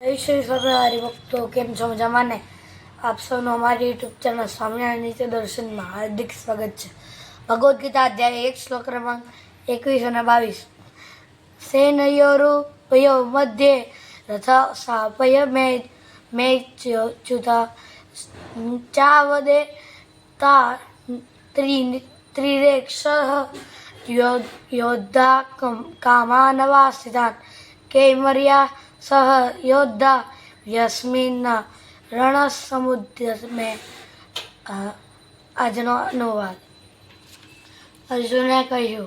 श्री सर्वहारी भक्तों केम छो मजामाने आप सबनो हमारी यूट्यूब चैनल स्वामिनारायण नित्य दर्शन में हार्दिक स्वागत है। भगवद गीता अध्याय 1 श्लोक क्रमांक 21 और 22 सेनयोरुपयो मध्ये रथ सापय मे च्युता चावदे ता त्रिरेक्षः योद्धा कामानवासितान् केमर्या सह योद्धा यस्मिन् रणसमुद्र में આજનો અનુવાદ। અર્જુને કહ્યું,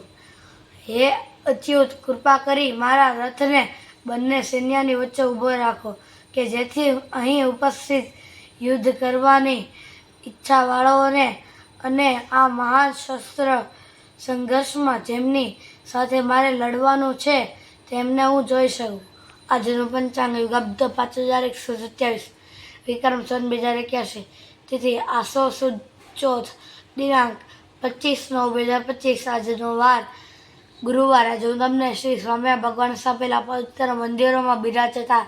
હે અચ્યુત, કૃપા કરી મારા રથને બંને સૈન્યની વચ્ચે ઊભો રાખો કે જેથી અહીં ઉપસ્થિત યુદ્ધ કરવાની ઈચ્છાવાળાઓને અને આ મહાન શસ્ત્ર સંઘર્ષમાં જેમની સાથે મારે લડવાનું છે તેમને હું જોઈ શકું। આજનું પંચાંગ યુગાબ્દ 5127 વિક્રમ સન 2081 તિથિ આસો સુદ ચોથ દિનાંક 25/9/2025 આજનો વાર ગુરુવાર। આજે હું તમને શ્રી સ્વામિનારાયણ ભગવાન સ્થાપેલા પવિત્ર મંદિરોમાં બિરાજતા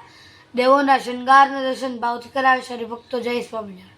દેવોના શૃંગારના દર્શન ભાવથી કરાવે છે। હરિભક્તો જય સ્વામિનારાયણ।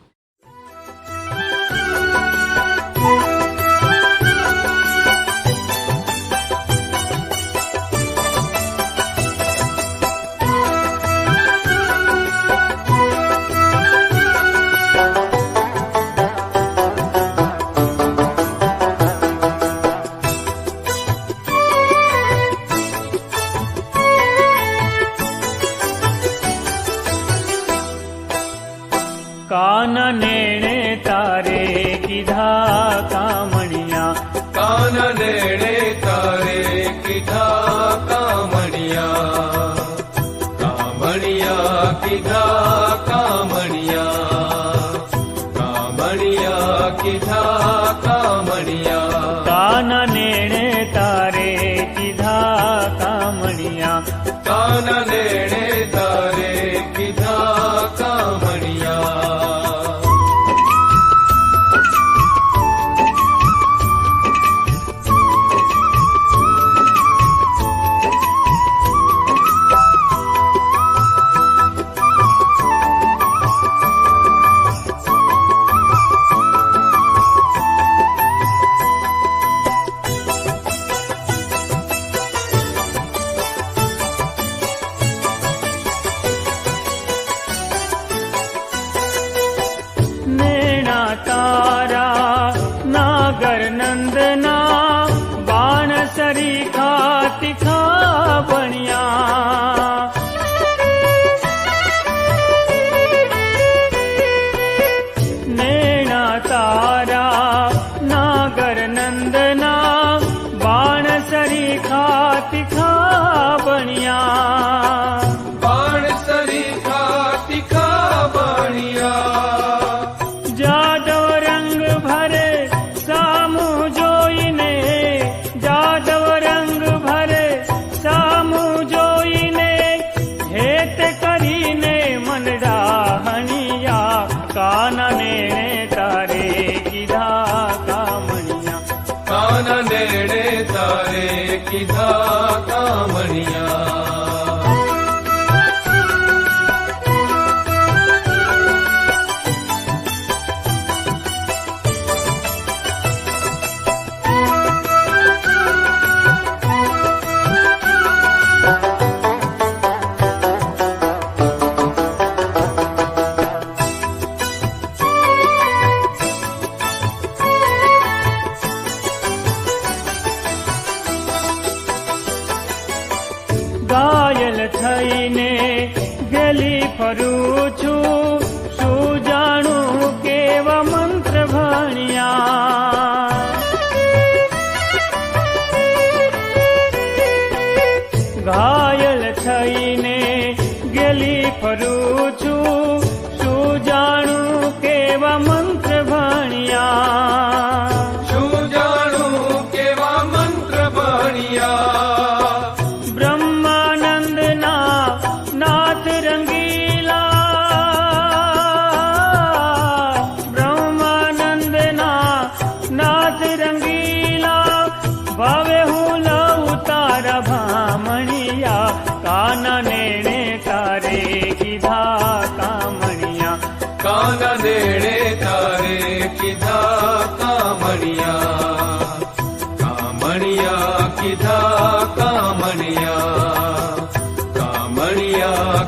काननेणे तारे किधा कामणिया काननेणे तारे किधा कामणिया कामणिया किधा कामणिया कामणिया किधा कामणिया काननेणे तारे किधा कामणिया काननेणे तारे किधा कामणिया तारा नागर नंदना बाण सरीखा तिखा बनिया नैना तारा नागर नंदना बाण सरीखा तिखा बनिया बाण सरीखा तिखा बनिया जादव रंग भरे सामू जोईने जादव रंग भरे सामू जोईने हेत करीने मनडा हनिया काननेणे तारे किधा कामणिया काननेणे तारे किधा कामणिया घायल थईने गली फरू छू शू जाणू केवा मंत्र भणिया घायल थईने गली फरू छू शू जाणू केवा मंत्र भणिया शू जाणू केवा मंत्र भणिया नाथ रंगीला ब्रह्मानंद नाथ रंगीला भावे हूँ लऊ तारा भामणिया काननेणे तारे की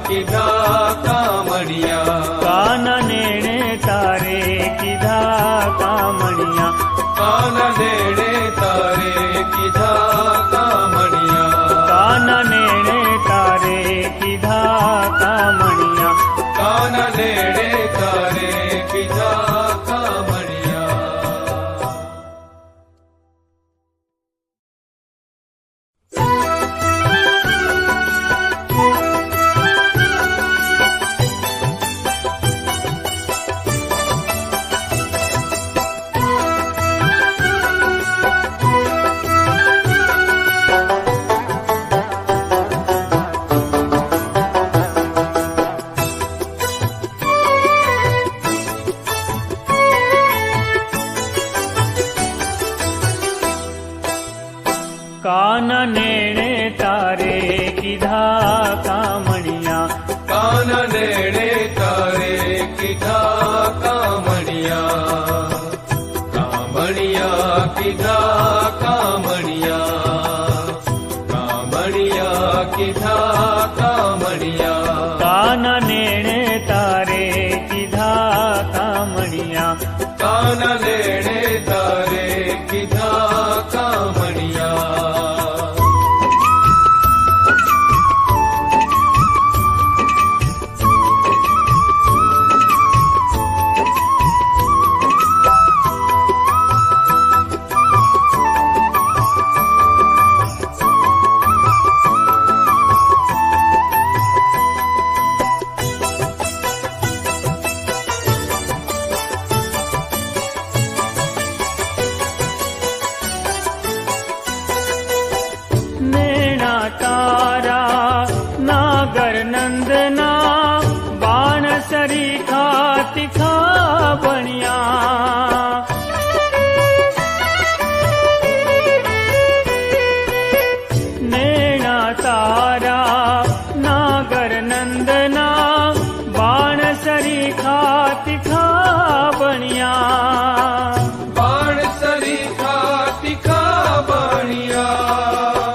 કીધા કામણિયા કાન નેણે તારે કીધા કામણિયા કાન નેણે તારે કીધા કામણિયા કાન નેણે તારે કીધા કામણિયા કાન નેણે તારે કીધા કામણિયા કાન નેણે તારે કીધા કામણિયા કાન નેણે તારે કીધા કામણિયા કામણિયા કીધા કામણિયા કામણિયા કીધા કામણિયા કાન નેણે તારે કીધા કામણિયા કાન નેણે તારે કીધા કામણિયા નેણા તારા નાગર નંદના બાણ સરીખા તીખા બન્યા નેણા તારા નાગર નંદના બાણ સરીખા તીખા બન્યા બાણ સરીખા તીખા બણિયા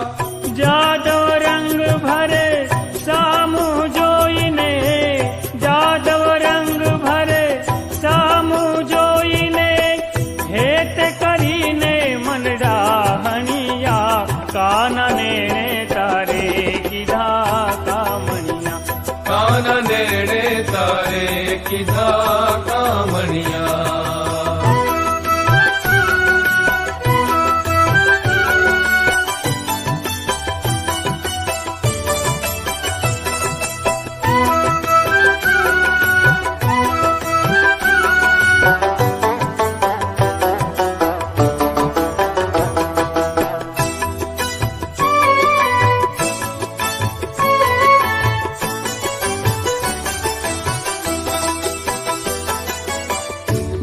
જાદવ રંગ ભરે સામુ જોઈને જાદવ રંગ ભરે સામુ જોઈને હેત કરીને મનડા હણિયા કાન નેણે તારે કીધા કામણિયા કાન નેણે તારે કીધા કામણિયા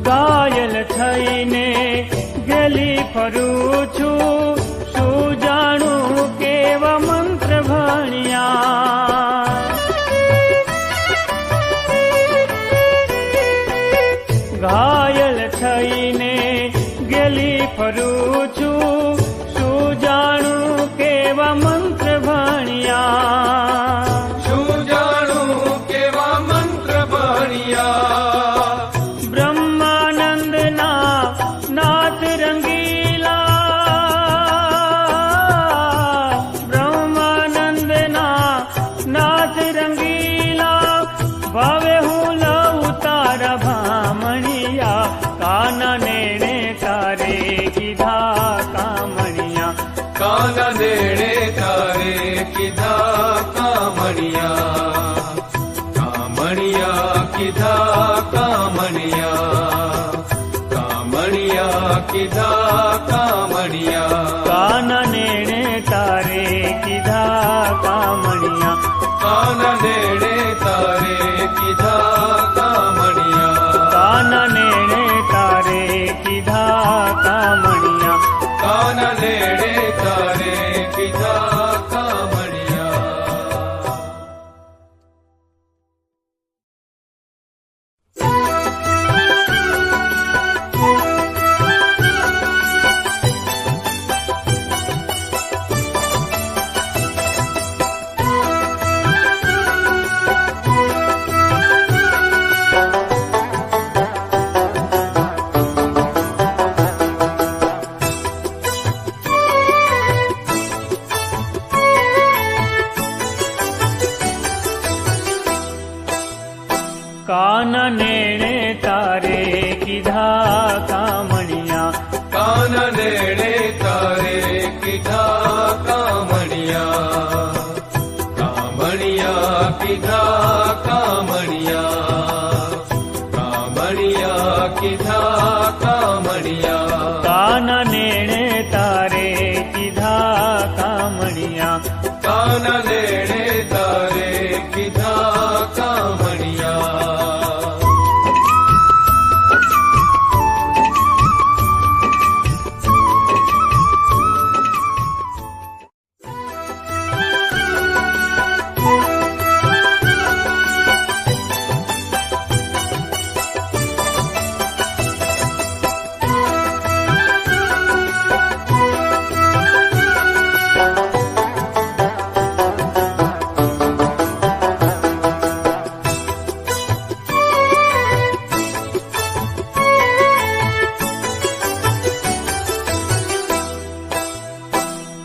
ઘાયલ થઈને ગલી ફરું છું શું જાણું કેવા મંત્ર ભણ્યા ઘાયલ થઈને ગલી ફરું છું શું જાણું કેવા મંત્ર ભણ્યા શું જાણું કેવા મંત્ર ભણ્યા બ્રહ્માનંદના નાથ રંગીલા બ્રહ્માનંદના નાથ રંગીલા ભાવે હું લઉં તારા ભામણિયા કાન નેણે તારે કીધા કામણિયા કાન નેણે તારે કીધા કામણિયા કામણિયા કીધા કામણિયા કામણિયા કીધા કામણિયા કાન નેણે તારે કીધા કામણિયા કાન નેણે તારે કીધા કામણિયા કાન નેણે તારે કીધા કામણિયા કાન નેણે તારે કીધા કાન નેણે તારે કીધા કામણિયા કાન નેણે તારે કીધા કામણિયા કામણિયા કીધા કામણિયા કામણિયા કીધા કામણિયા કાન નેણે તારે કીધા કામણિયા કાન નેણે તારે કીધા કામણિયા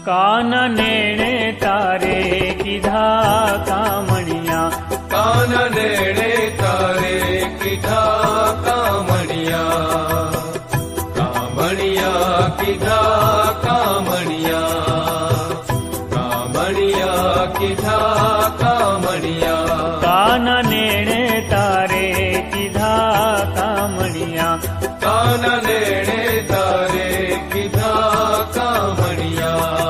કાન નેણે તારે કીધા કામણિયા કાન નેણે તારે કીધા કામણિયા કામણિયા કીધા કામણિયા કામણિયા કીધા કામણિયા કાન નેણે તારે કીધા કામણિયા કાન નેણે તારે કીધા કામણિયા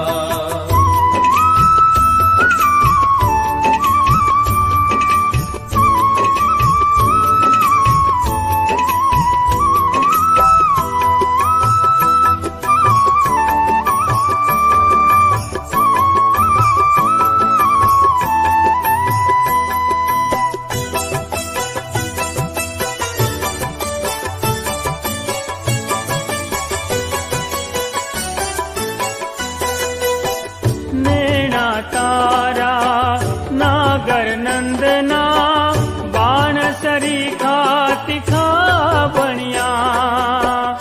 નેણા તારા નાગર નંદના બાણ સરીખા તીખા બણ્યા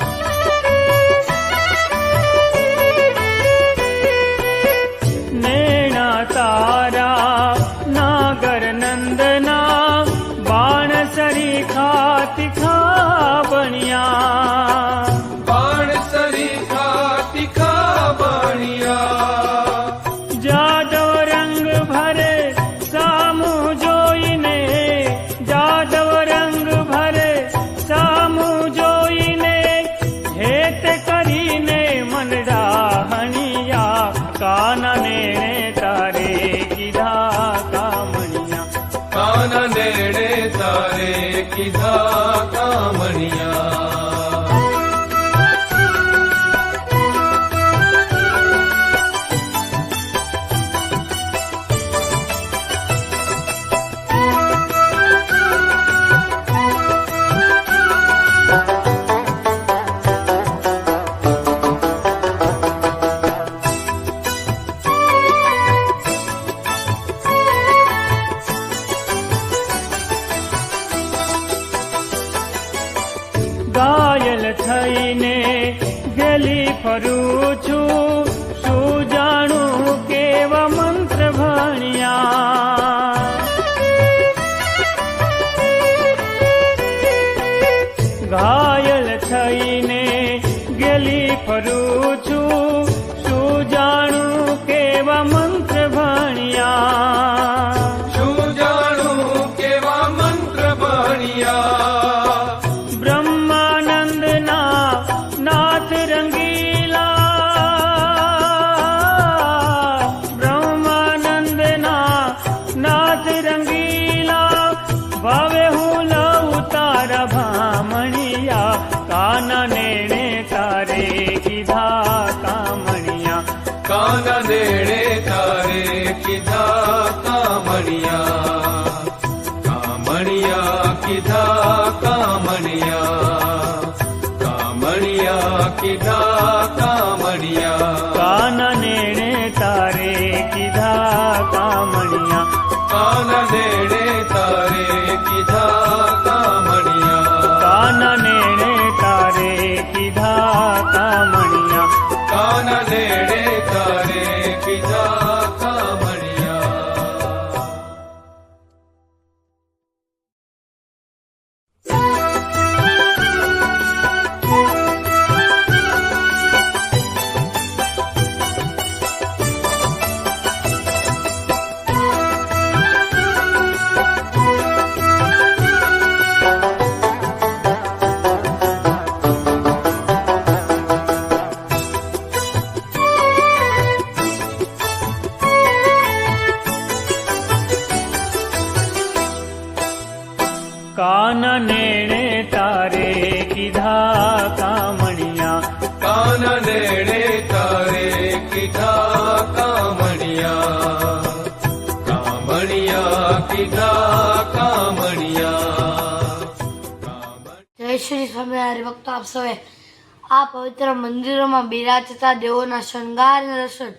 નેણા તારા નાગર નંદના બાણ સરીખા તીખા બણ્યા બાણ સરીખા તીખા બણ્યા જાદવ રંગ ભરે સામું જોઈને જાદવ રંગ ભરે સામું જોઈને હેત કરીને મનડા હણિયા કાન નેણે તારે કીધા કામણિયા કાન નેણે તારે કીધા કામણિયા ઘાયલ થઈને ગલી ફરું છું શું જાણું કેવા મંત્ર ભણ્યા ઘાયલ થઈને ગલી ફરું છું શું જાણું કેવા મંત્ર ભણ્યા શું જાણું કેવા મંત્ર ભણ્યા બ્રહ્માનંદના નાથ રંગીલા બ્રહ્માનંદના નાથ રંગીલા ભાવે હું લઉં તારા ભામણિયા કાન નેણે તારે કીધા કામણિયા કાન નેણે તારે કીધા કામણિયા કામણિયા કીધા કામણિયા કામણિયા કીધા કામણિયા કાન નેણે તારે કીધા કામણિયા કાન નેણે તારે કીધા કામણિયા કાન નેણે તારે કીધા કામણિયા કાન નેણે તારે કીધા કામણિયા કાના નેણે તારે કીધા કામણિયા કાના નેણે તારે કીધા કામણિયા કામણિયા કીધા કામણિયા જય શ્રી સ્વામિનારાયણ ભક્તો, આપ સૌએ આ પવિત્ર મંદિરોમાં બિરાજતા દેવોના શણગાર અને દર્શન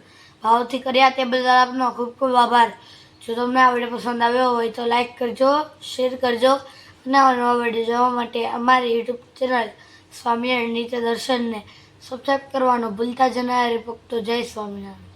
ભાવથી કર્યા તે બદલ આપનો ખૂબ ખૂબ આભાર. જો તમને આ વિડીયો પસંદ આવ્યો હોય તો લાઈક કરજો, શેર કરજો અને નવા વિડીયો જોવા માટે અમારી યુટ્યુબ ચેનલ સ્વામિનારાયણ નિત્ય દર્શનને સબસ્ક્રાઈબ કરવાનું ભૂલતા જ નહીં ભક્તો. જય સ્વામિનારાયણ.